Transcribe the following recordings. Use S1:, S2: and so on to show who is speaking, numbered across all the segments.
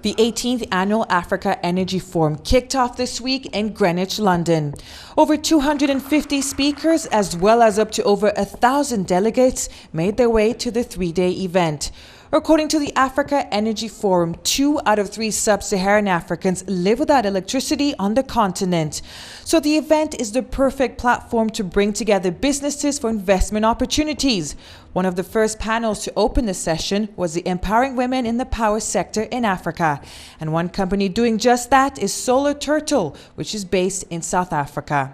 S1: The 18th Annual Africa Energy Forum kicked off this week in Greenwich, London. Over 250 speakers, as well as up to over 1,000 delegates, made their way to the three-day event. According to the Africa Energy Forum, 2 out of 3 sub-Saharan Africans live without electricity on the continent. So the event is the perfect platform to bring together businesses for investment opportunities. One of the first panels to open the session was the Empowering Women in the Power Sector in Africa. And one company doing just that is Solar Turtle, which is based in South Africa.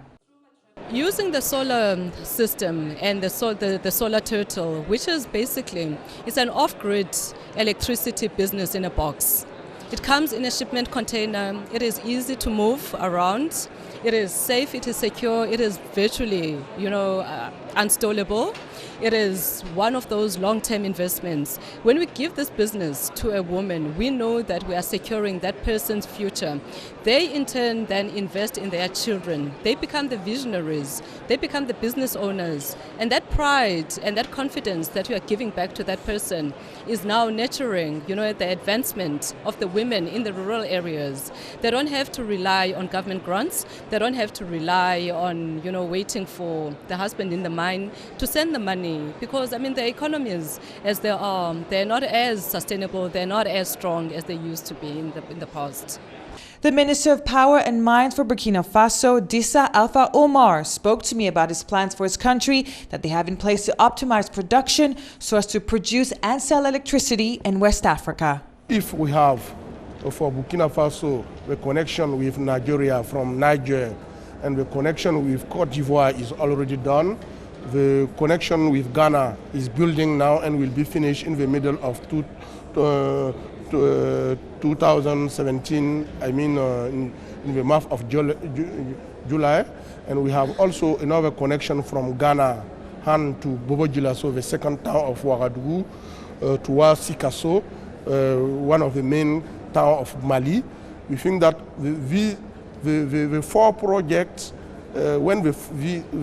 S2: Using the solar system and the Solar Turtle, which is basically, it's an off-grid electricity business in a box. It comes in a shipment container, it is easy to move around, it is safe, it is secure, it is virtually, unstoppable. It is one of those long-term investments. When we give this business to a woman, we know that we are securing that person's future. They in turn then invest in their children. They become the visionaries. They become the business owners. And that pride and that confidence that we are giving back to that person is now nurturing, the advancement of the women in the rural areas. They don't have to rely on government grants. They don't have to rely on, waiting for the husband in the mine to send the money. Because, the economies as they are, they're not as sustainable, they're not as strong as they used to be in the past.
S1: The Minister of Power and Mines for Burkina Faso, Dissa Alpha Omar, spoke to me about his plans for his country that they have in place to optimize production so as to produce and sell electricity in West Africa.
S3: If we have, for Burkina Faso, the connection with Nigeria from Niger and the connection with Cote d'Ivoire is already done, the connection with Ghana is building now and will be finished in the middle of 2017, in the month of July. And we have also another connection from Ghana, Han to Bobodjila, so the second town of Ouagadougou, towards Sikasso, one of the main towns of Mali. We think that the 4 projects, when the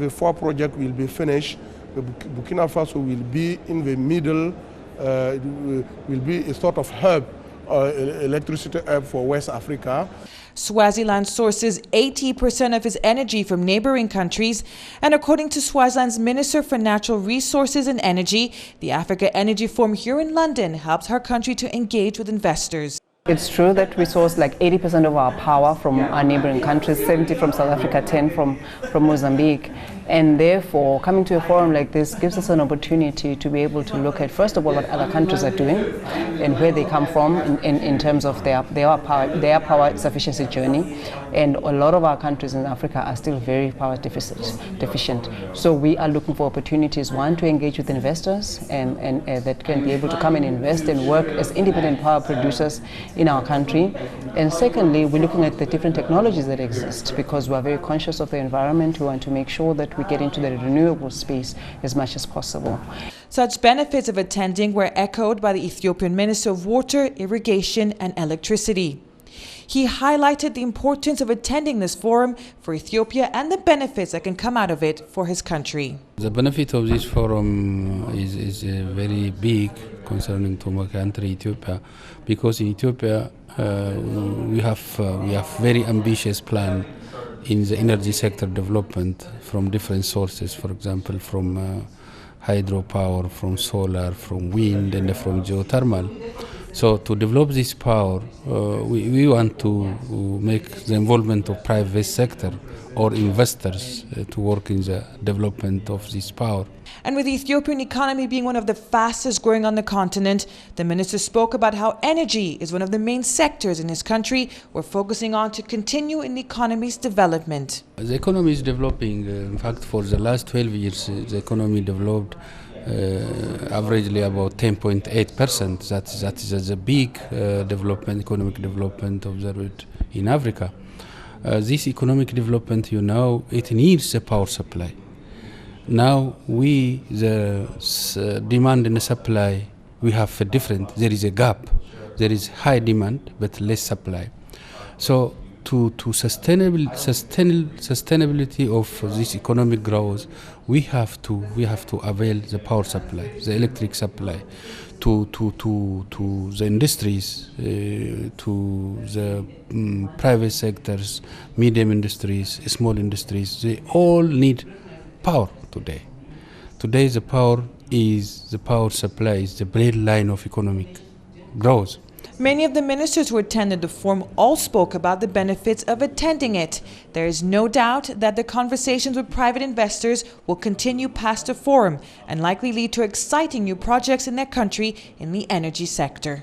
S3: 4 projects will be finished, Burkina Faso will be in the middle, will be a sort of hub, electricity hub for West Africa.
S1: Swaziland sources 80% of its energy from neighboring countries, and according to Swaziland's Minister for Natural Resources and Energy, the Africa Energy Forum here in London helps her country to engage with investors.
S4: It's true that we source like 80% of our power from our neighboring countries, 70 from South Africa, 10 from Mozambique. And therefore, coming to a forum like this gives us an opportunity to be able to look at, first of all, what other countries are doing and where they come from in terms of their power sufficiency journey. And a lot of our countries in Africa are still very power deficient. So we are looking for opportunities, one, to engage with investors and that can be able to come and invest and work as independent power producers in our country. And secondly, we're looking at the different technologies that exist because we are very conscious of the environment. We want to make sure that we get into the renewable space as much as possible.
S1: Such benefits of attending were echoed by the Ethiopian Minister of Water, Irrigation and Electricity. He highlighted the importance of attending this forum for Ethiopia and the benefits that can come out of it for his country.
S5: The benefit of this forum is very big concerning to my country, Ethiopia, because in Ethiopia we have very ambitious plan in the energy sector development from different sources, for example, from hydropower, from solar, from wind, and from geothermal. So to develop this power, we want to make the involvement of private sector or investors to work in the development of this power.
S1: And with the Ethiopian economy being one of the fastest growing on the continent, the minister spoke about how energy is one of the main sectors in his country we're focusing on to continue in the economy's development.
S5: The economy is developing. In fact, for the last 12 years, the economy developed averagely about 10.8%. That is a big economic development observed in Africa. This economic development, it needs a power supply. Now the demand and the supply, we have a different, there is a gap. There is high demand but less supply. So to sustainability of this economic growth, we have to avail the power supply, the electric supply, to the industries, to the private sectors, medium industries, small industries. They all need power today. Today the power is the power supply, is the brain line of economic growth.
S1: Many of the ministers who attended the forum all spoke about the benefits of attending it. There is no doubt that the conversations with private investors will continue past the forum and likely lead to exciting new projects in their country in the energy sector.